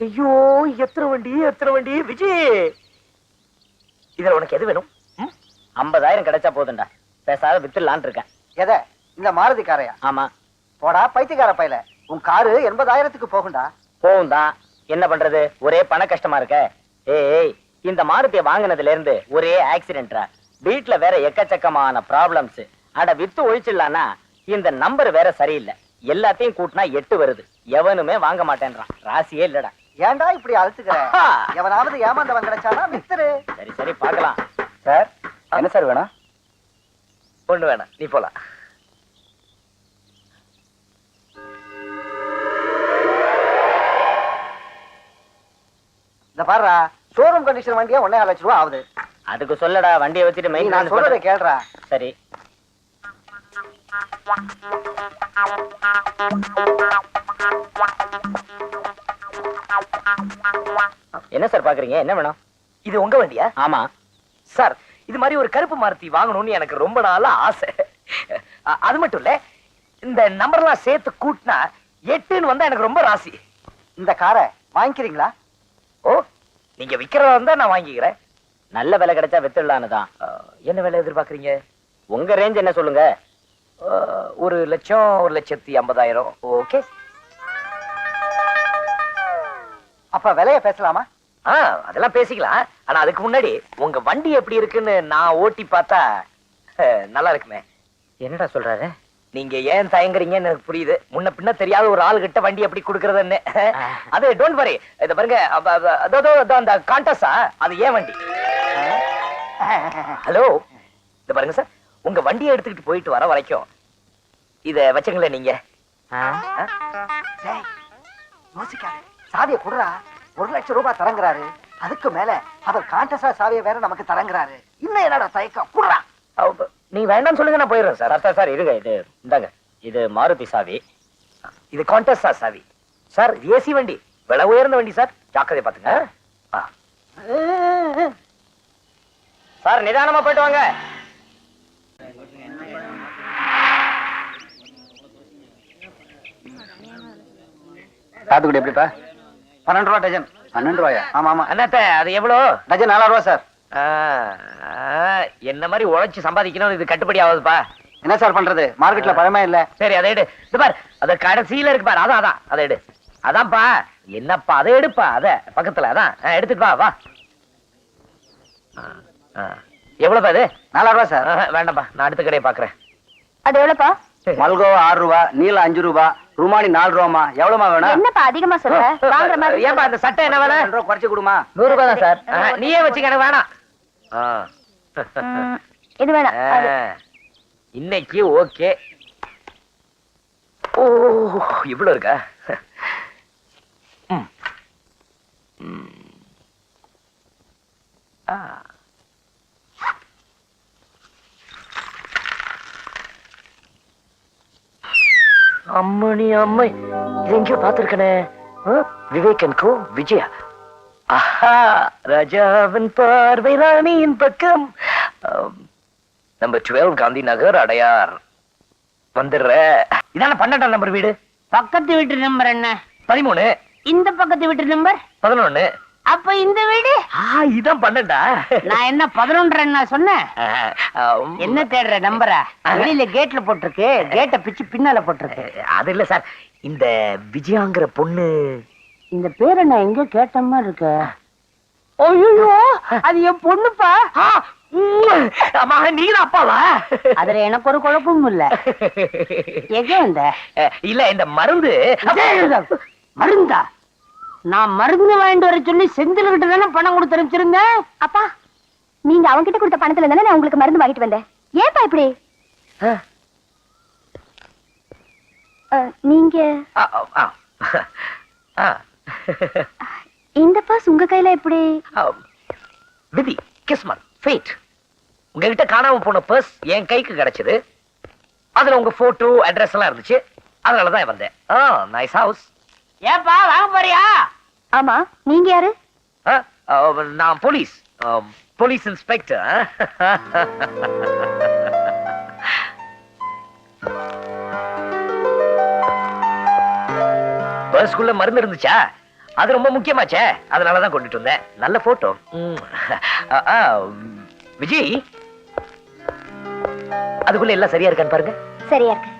ஐயோ எத்தனை வண்டி விஜய், இதுல உனக்கு எது வேணும்? 50,000 கிடைச்சா போதும்டா, பேசாத வித்துலான் இருக்கேன். எதை? இந்த மாருதி காரையா? ஆமா. போடா பைத்தியக்கார பையல, உன் காரு 80,000க்கு போகும்டா. போகும் தான், என்ன பண்றது, ஒரே பண கஷ்டமா இருக்க. ஏய், இந்த மாருதியை வாங்கினதுல இருந்து ஒரே ஆக்சிடென்ட்ரா, வீட்டுல வேற எக்கச்சக்கமான ப்ராப்ளம்ஸ். அட வித்து ஒழிச்சிடலான்னா இந்த நம்பர் வேற சரியில்லை, எல்லாத்தையும் கூட்டினா 8 வருது. எவனுமே வாங்க மாட்டேன்றான், ராசியே இல்லடா. ஏன்டா இப்படி அழுத்துக்கிற? எவனாவது ஏமாந்தவன் கிடைச்சானா வித்துரு. சரி சரி பார்க்கலாம். சார் என்ன சார் வேணும்? ஒண்ணு வேணாம், நீ போலாம். இந்த பாருடா, ஷோரூம் கண்டிஷன் வண்டியா 1.5 லட்சம் ரூபாய் ஆகுது. அதுக்கு சொல்லடா, வண்டியை வச்சுட்டு நீ நான் சொல்றதை கேளுடா. சரி. என்ன சார் பாக்குறீங்க, என்ன வேணும்? இது உங்க வண்டியா? ஆமா சார், இது மாதிரி ஒரு கருப்பு மாருதி வாங்கணும்னு எனக்கு ரொம்ப நாளா ஆசை. அது மட்டும் இல்ல, இந்த நம்பர்லாம் சேர்த்து கூட்டினா 8ன்னு வந்தா எனக்கு ரொம்ப ராசி. இந்த காரை வாங்கிக்கிறீங்களா? ஓ, நீங்க விக்கிறதா இருந்தா நான் வாங்கிக்கிறேன். நல்ல விலை கிடைச்சா வித்துடலான்னு தான். என்ன விலை எதிர்பார்க்கறீங்க? உங்க ரேஞ்ச் என்ன சொல்லுங்க? 1,50,000. ஓகே. அப்ப விலைய பேசலாமா? அதெல்லாம் பேசிக்கலாம். ஆனா அதுக்கு முன்னாடி உங்க வண்டி எப்படி இருக்குன்னு நான் ஓட்டி பார்த்தா நல்லா இருக்குமே. என்னடா சொல்றாரு? நீங்க ஏன் தயங்குறீங்கன்னு எனக்கு புரியுது. முன்ன பின்ன தெரியாத ஒரு ஆள் கிட்ட வண்டி எப்படி குடுக்கறதுன்னு. அது டோன்ட் வரி. இத பாருங்க, அந்த கான்டஸா, அது ஏன் வண்டி. ஹலோ, இத பாருங்க சார், உங்க வண்டியை எடுத்துக்கிட்டு போயிட்டு வர வரைக்கும் இத வச்சுங்களேன் நீங்க. யோசிக்காது, சாவியை குடுறா. 1 லட்சம் ரூபாய் தரங்குறாரு, அதுக்கு மேல அவர் கான்டஸா சாவியை வேற நமக்கு தரங்குறாரு. இன்னும் என்னடா தயக்கம்? குடுறா. நீ வேண்டாம் சொல்லுங்க, நான் போயிடுறேன் சார். சார் சார் இருங்க, இது இந்தாங்க, இது மாருதி சாவி. இது கான்டஸா சாவி சார். ஏசி வண்டி, விலை உயர்ந்த வண்டி சார், ஜாக்கிரதை பாத்துங்க. சார் நிதானமா போயிட்டு வாங்க. சாத்துக்குடி எப்படிப்பா? 12 ரூபா டஜன். 12 ரூபாயா? ஆமா ஆமா. அண்ணாத்த, அது எவ்வளோ? டஜன் 4 ரூபா சார். என்ன மாதிரி உழைச்சு சம்பாதிக்கணும், இது கட்டுப்படி ஆகுதுப்பா. என்ன சார் பண்றது, மார்க்கெட்ல பழமே இல்ல. சரி, அதை எடு. இது பார், அது கடைசியில இருக்கு பாரு, அதான் அதை எடு. அதான்ப்பா. என்னப்பா, அதை எடுப்பா, அத பக்கத்துல. அதான் எடுத்துட்டு வா. எவ்வளவுப்பா இது? 4 ரூபா சார். வேண்டாம்ப்பா, நான் அடுத்த கடையை பாக்குறேன். அது எவ்வளவுப்பா? மல்கோவா 6 ரூபா, நீல 5 ரூபா, ருமானி 4 ரூபாமா. எவ்வளவுமா வேணும்? என்னப்பா அதிகமா சொல்ற? வாங்குற மாதிரி. ஏன்பா அந்த சட்டை என்ன வேலை? 2 ரூபா குறைச்சு கொடுமா. 100 ரூபாய் தான் சார். நீயே வச்சுக்க, எனக்கு வேணாம். இது வேணாம். இன்னைக்கு ஓகே. ஓ, இவ்வளவு இருக்கா? அம்மணி அம்மை, இது எங்கேயோ பார்த்திருக்கனே. விவேக் அண்ட் கோ, விஜயா. ஆஹா, ராஜாவின் பார்வை ராணியின் பக்கம். நம்பர் 12 காந்தி நகர், அடையார். வந்துடுற. இதான 12ஆம் நம்பர் வீடு. பக்கத்து வீட்டு நம்பர் என்ன? 13. இந்த பக்கத்து வீட்டு நம்பர் 11. அப்ப இந்த வீடு இதான் 12. நான் என்ன 11 என்ன சொன்னேன்? என்ன தேடுற நம்பரா? வெளியில கேட்ல போட்டிருக்கு, கேட்ட பிச்சு பின்னால போட்டிருக்கு. அது இல்ல சார், இந்த விஜயாங்கிற பொண்ணு. இந்த பேரை நான் எங்க கேட்ட மாதிரி இருக்கு. ஐயோ, அது என் பொண்ணுப்பா. அம்மா, நீங்க அப்பாவா? அதுல எனக்கு ஒரு குழப்பமும் இல்ல. எங்க வந்த? இல்ல, இந்த மருந்து. மருந்தா? நான் மருந்து வாங்கிட்டு வர சொல்லி செந்தில் கிட்ட தானே பணம் கொடுத்து அனுப்பிச்சிருந்தேன். அப்பா, நீங்க அவங்க கிட்ட கொடுத்த பணத்துல தானே நான் உங்களுக்கு மருந்து வாங்கிட்டு வந்தேன். ஏன்பா இப்படி? நீங்க இந்த பாஸ் உங்க கையில எப்படி? விதி, கிஸ்மத், ஃபேட். உங்ககிட்ட காணாம போன பர்ஸ் என் கைக்கு கிடைச்சது. அதுல உங்க போட்டோ, அட்ரஸ் எல்லாம் இருந்துச்சு. அதனாலதான் வந்தேன். Nice house. ஏப்பா, வாங்க போறியா? ஆமா, நீங்க யாரு? நான் போலீஸ் இன்ஸ்பெக்டர். பர்ஸ்குள்ள மருந்து இருந்துச்சா? அது ரொம்ப முக்கியமாச்சே, அதனாலதான் கொண்டுட்டு வந்தேன். நல்ல போட்டோ. விஜய், அதுக்குள்ள எல்லாம் சரியா இருக்கான்னு பாருங்க. சரியா இருக்கு.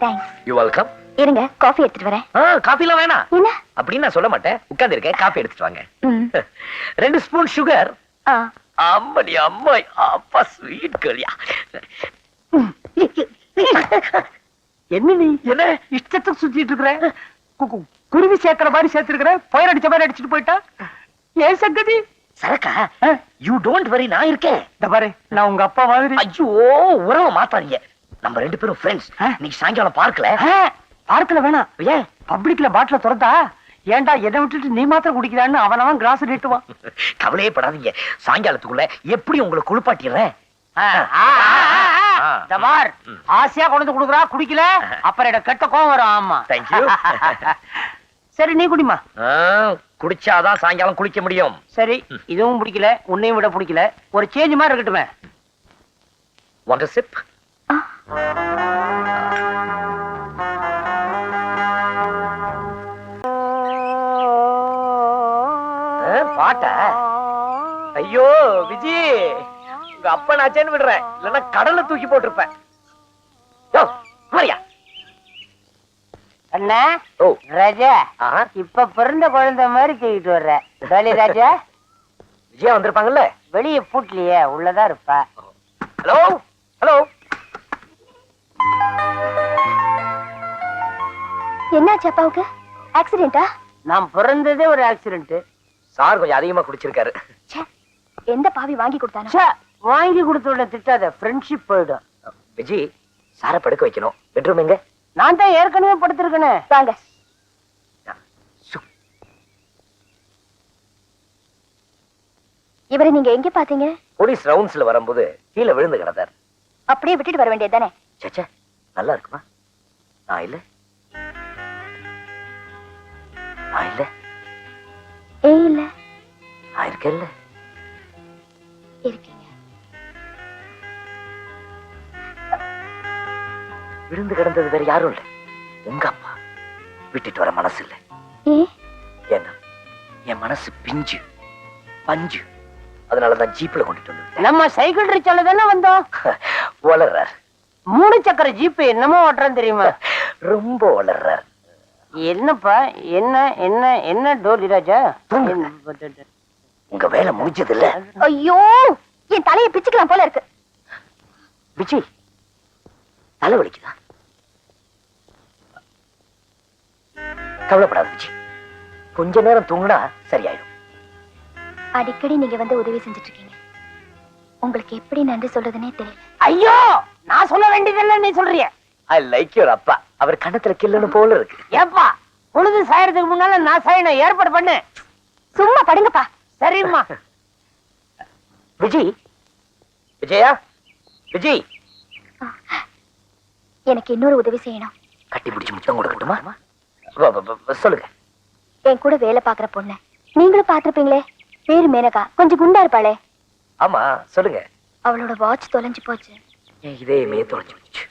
தேங்க்ஸ். You welcome. இருங்க, காஃபி எடுத்துட்டு வரேன். காஃபி எல்லாம் வேணாம். என்ன? அப்படின்னு நான் சொல்ல மாட்டேன். உட்கார்ந்து இருக்கேன், காஃபி எடுத்துட்டு வாங்க. ம். 2 ஸ்பூன் சுகர். ஆ. அம்மடி அம்மாய், அப்பா ஸ்வீட் கலியா. என்ன நீ என்ன இஷ்டத்துக்கு சுத்திட்டு இருக்கிற? குருவி சேர்க்கிற மாதிரி சேர்த்திருக்கிற, பயிர் அடிச்ச மாதிரி அடிச்சுட்டு போயிட்டா. ஏன் சங்கதி? சரக்கா, யூ டோன்ட் வரி, நான் இருக்கேன். இந்த பாரு, நான் உங்க அப்பா மாதிரி. ஐயோ, உறவை மாத்தாதீங்க. நம்ம 2 பேரும் ஃப்ரெண்ட்ஸ். இன்னைக்கு சாயங்காலம் பார்க்கல. பார்க்கல வேணாம். ஏன்? பப்ளிக்ல பாட்டில திறந்தா ஏன்டா எதை விட்டுட்டு நீ மாத்திரம் குடிக்கிறான்னு அவனவன் கிளாஸ் நீட்டுவான். கவலையே படாதீங்க, சாயங்காலத்துக்குள்ள எப்படி உங்களை குளிப்பாட்டிடுறேன். ஆசையா கொண்டு குடுக்குறா, குடிக்கல அப்புறம் எனக்கு கெட்ட கோவம் வரும். ஆமா, தேங்க்யூ. சரி நீ குடிமா. குடிச்சாதான் சாயங்காலம் குளிக்க முடியும். சரி, இதுவும் பிடிக்கல, உன்னையும் விட பிடிக்கல, ஒரு சேஞ்ச் மாதிரி இருக்கட்டுமே. Want a sip? பாட்ட. ஐயோ விஜய், உங்க அப்பா நாச்சேன்னு விடுறேன், இல்லன்னா கடல்ல தூக்கி போட்டிருப்பேன். அண்ணா, ஓ ராஜா, இப்ப பிறந்த குழந்தை மாதிரி தூக்கிட்டு வர்ற. வேலி ராஜா, விஜயா வந்திருப்பாங்கல்ல? வெளியே பூட்டலையே, உள்ளதான் இருப்பா. Hello hello. என்னாச்சு அப்பாவுக்கு? ஆக்சிடென்ட்டா? நான் பிறந்ததே ஒரு ஆக்சிடென்ட். சார் கொஞ்சம் அதிகமா குடிச்சிருக்காரு. எந்த பாவி வாங்கி கொடுத்தானோ? வாங்கி கொடுத்த திட்டாத, ஃப்ரெண்ட்ஷிப் போயிடும். விஜய், சார படுக்க வைக்கணும். பெட்ரூம் எங்க? நான் தான் ஏற்கனவே படுத்திருக்கேனே. வாங்க. இவரை நீங்க எங்க பாத்தீங்க? போலீஸ் ரவுண்ட்ஸ்ல வரும்போது கீழே விழுந்து கிடந்தார். அப்படியே விட்டுட்டு வர வேண்டியது தானே? சச்சா, நல்லா இருக்குமா? நான் இல்ல, நான் இல்ல. இல்ல, நான் இருக்கேன்ல. இருக்கீங்க. விழுந்து கிடந்தது வேற யாரும் இல்ல, உங்க அப்பா. விட்டுட்டு வர மனசு இல்ல. ஏன்னா என் மனசு பிஞ்சு பஞ்சு, அதனாலதான் ஜீப்ல கொண்டுட்டு வந்து. நம்ம சைக்கிள் ரிச்சால தானே வந்தோம். வளர்றார். 3 சக்கர ஜீப் என்னமோ ஓட்டுறான்னு தெரியுமா? ரொம்ப வளர்றார். என்னப்பா, என்ன என்ன என்ன டோலி ராஜா? உங்க வேலை முடிஞ்சது இல்ல. ஐயோ, என் தலையை பிச்சுக்கலாம் போல இருக்கு. விஜய், தலை வலிக்குதா? கவலைப்படாத விஜய், கொஞ்ச நேரம் தூங்கினா சரியாயிடும். அடிக்கடி நீங்க வந்து உதவி செஞ்சுட்டு இருக்கீங்க. உங்களுக்கு எப்படி நன்றி சொல்றதுன்னே தெரியல. ஐயோ, நான் சொல்ல வேண்டியதில்லை, நீ சொல்றிய. ஐ லைக் யுவர் அப்பா. அவர் கண்ணத்துல கில்லன்னு போல இருக்கு. ஏப்பா, பொழுது சாயறதுக்கு முன்னால நான் சாயணும், ஏற்பாடு பண்ணு. சும்மா படுங்கப்பா. சரிம்மா. விஜய், விஜயா, விஜய், எனக்கு இன்னொரு உதவி செய்யணும். கட்டி பிடிச்சு முத்தம் கொடுக்கட்டுமா? சொல்லுங்க. என் கூட வேலை பாக்குற பொண்ணு நீங்களும் பாத்திருப்பீங்களே, பேரு மேனகா, கொஞ்சம் குண்டா இருப்பாளே. ஆமா, சொல்லுங்க. அவளோட வாட்ச் தொலைஞ்சு போச்சு. இதேமே தொலைஞ்சு போச்சு.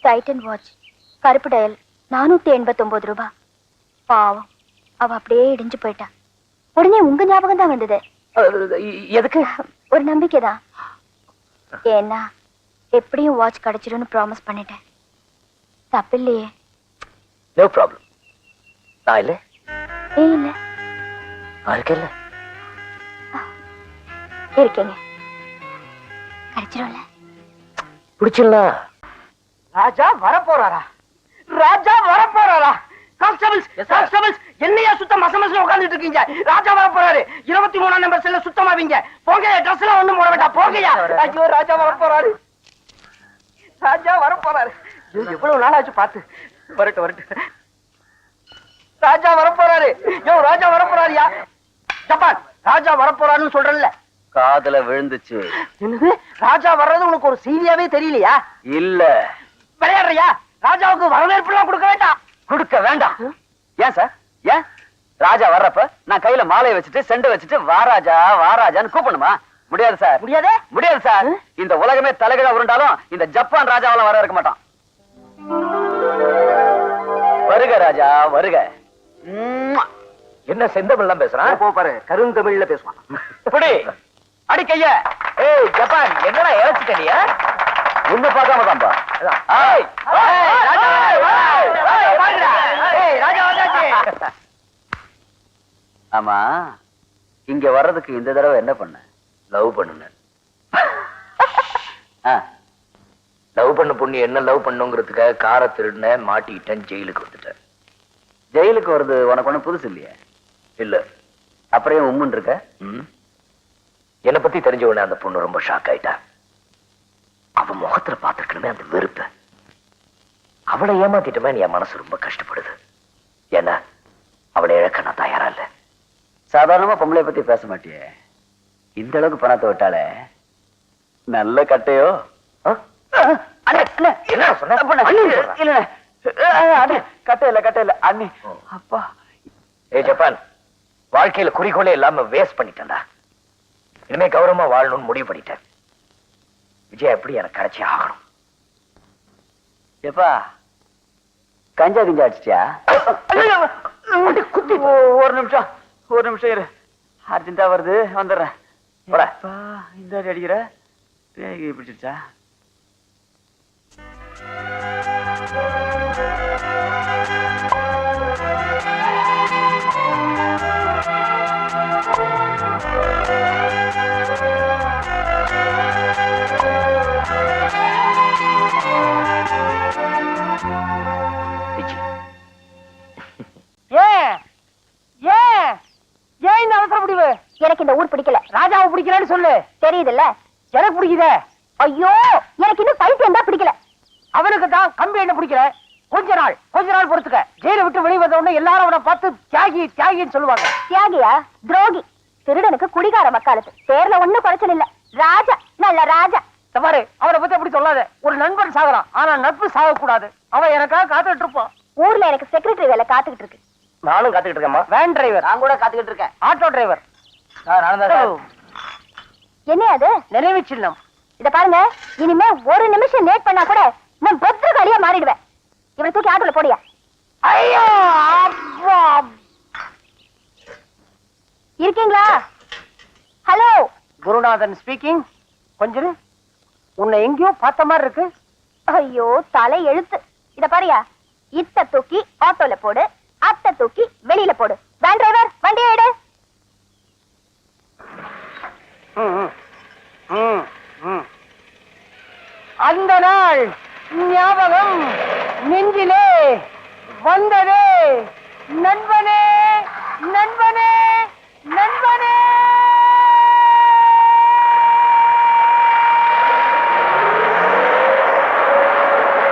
டைட்டன் வாட்ச், கருப்பு டயல், 489 ரூபாய். பாவம், அவ அப்படியே இடிஞ்சு போயிட்டா. உடனே உங்க ஞாபகம் தான் வந்தது. எதுக்கு? ஒரு நம்பிக்கைதான். ஏன்னா எப்படியும் வாட்ச் கிடைச்சிடும்னு ப்ராமிஸ் பண்ணிட்டேன். தப்பில்லையே? No problem. நான் இல்ல. இல்ல, நான் இருக்கேன்ல. இருக்கீங்க. கிடைச்சிடும்ல? பிடிச்சிடலாம். ராஜா வரப்போறாரா? ராஜா வரப்போறாரா? கான்ஸ்டபிள்ஸ், கான்ஸ்டபிள்ஸ், என்னையா சுத்தம் மசமசல உட்கார்ந்துட்டு இருக்கீங்க? ராஜா வரப்போறாரு. 23ஆம் நம்பர் செல்ல சுத்தமாவீங்க. போங்க, ட்ரெஸ் எல்லாம் ஒண்ணும் போட வேண்டாம், போங்கயா. ஐயோ, ராஜா வரப்போறாரு. ராஜா வரப்போறாரு. எவ்வளவு நாள் ஆச்சு பார்த்து. வரட்டும் வரட்டும். ராஜா வரப்போறாரு. யோ, ராஜா வரப்போறாருயா. ஜப்பான், ராஜா வரப்போறாருன்னு சொல்றேன்ல. காதுல விழுந்துச்சு. என்னது? ராஜா வர்றது உனக்கு ஒரு செய்தியாவே தெரியலையா? இல்ல. விளையாடுறியா? ராஜாவுக்கு வரவேற்பு எல்லாம் கொடுக்க வேண்டாம். கொடுக்க வேண்டாம். ஏன் சார்? ஏன்? ராஜா வர்றப்ப நான் கையில மாலையை வச்சுட்டு செண்டை வச்சுட்டு வாராஜா வாராஜான்னு கூப்பிடணுமா? முடியாது சார். முடியாதே? முடியாது சார். இந்த உலகமே தலைகீழா உருண்டாலும் இந்த ஜப்பான் ராஜாவால வர இருக்க மாட்டான். வருக ராஜா வருக. என்ன செந்தமிழ்லாம் பேசுறான்? போ பாரு, கருந்தமிழ்ல பேசுவான். இப்படி அடி கைய. ஏய் ஜப்பான், என்னடா இழைச்சிட்டனியா? உன்னை பார்க்காம தான்பா. ஏய் ராஜா வந்தாச்சு. ஆமா, இங்க வர்றதுக்கு இந்த தடவை என்ன பண்ண? லவ் பண்ணுனேன். ஆ, லவ் பண்ண பொண்ணு என்ன லவ் பண்ணுங்கிறதுக்காக காரை திருடினேன், மாட்டிக்கிட்டேன், ஜெயிலுக்கு வந்துட்டேன். ஜெயிலுக்கு வருது உனக்கு ஒண்ணு புதுசு இல்லையே? இல்ல. அப்புறம் ஏன் உம்முன்னு இருக்க? என்னை பத்தி தெரிஞ்ச உடனே அந்த பொண்ணு ரொம்ப ஷாக் ஆயிட்டா. அவ முகத்துல பாத்துருக்கணுமே அந்த வெறுப்ப. அவளை ஏமாத்திட்டுமே என் மனசு ரொம்ப கஷ்டப்படுது. ஏன்னா அவளை இழக்க நான் தயாரா இல்ல. சாதாரணமா பொம்பளை பத்தி பேச மாட்டியே, இந்த அளவுக்கு பணத்தை விட்டாலே நல்ல கட்டையோ? என்ன சொன்ன? கட்டை இல்ல அண்ணி. அப்பா, ஏய் ஜப்பான், வாழ்க்கையில குறிக்கோளே இல்லாம வேஸ்ட் பண்ணிட்டேன்டா. இனிமே கௌரவமா வாழணும்னு முடிவு பண்ணிட்டேன். விஜயா எப்படி எனக்கு கிடைச்சி ஆகணும். எப்பா கஞ்சா கிஞ்சா அடிச்சியா? குத்தி ஒரு நிமிஷம் இரு, அர்ஜென்டா வருது, வந்துடுறேன். போடா. இந்த அடி அடிக்கிற பிடிச்சிருச்சா? ஏன் இந்த அவசர முடிவு? எனக்கு இந்த ஊர் பிடிக்கல. ராஜாவை பிடிக்கலன்னு சொல்லு. தெரியுதுல்ல? எனக்கு பிடிக்குதே. ஐயோ, எனக்கு இன்னும் பைத்தியம் தான் பிடிக்கல. அவனுக்கு தான் கம்பி என்ன பிடிக்கல. கொஞ்ச நாள் பொறுத்துக்க. ஜெயிலை விட்டு வெளியே வந்த உடனே எல்லாரும் அவனை பார்த்து தியாகின்னு சொல்லுவாங்க. தியாகியா? துரோகி. திருடனுக்கு குடிகார வக்காலத்து. பேர்ல ஒண்ணும் குறைச்சல் இல்ல. ராஜா, நல்ல ராஜா. இந்த பாரு, அவனை பத்தி அப்படி சொல்லாத. ஒரு நண்பன் சாகறான், ஆனா நட்பு சாக கூடாது. அவன் எனக்காக காத்துட்டு இருப்பான். ஊர்ல எனக்கு செக்ரட்டரி வேலை காத்துக்கிட்டு இருக்கு. நானும் காத்துக்கிட்டு இருக்கேம்மா. Van driver. நான் கூட காத்துக்கிட்டு இருக்கேன். Auto driver. என்ன அது? நினைவு சின்னம். இத பாருங்க, இனிமே ஒரு நிமிஷம் லேட் பண்ணா கூட நான் பத்திரகாளியா மாறிடுவேன். இவனை தூக்கி ஆட்டோல போடியா. ஐயோ, அப்பா. இருக்கீங்களா? ஹலோ, குருநாதன் ஸ்பீக்கிங். கொஞ்சம் உன்னை எங்கேயோ பார்த்த மாதிரி இருக்கு. ஐயோ தலை எழுத்து. இத பாரியா, இத்த தூக்கி ஆட்டோல போடு, அத்த தூக்கி வெளியில போடு. வேன் டிரைவர், வண்டியை எடு. அந்த நாள் ஞாபகம் நெஞ்சிலே வந்ததே.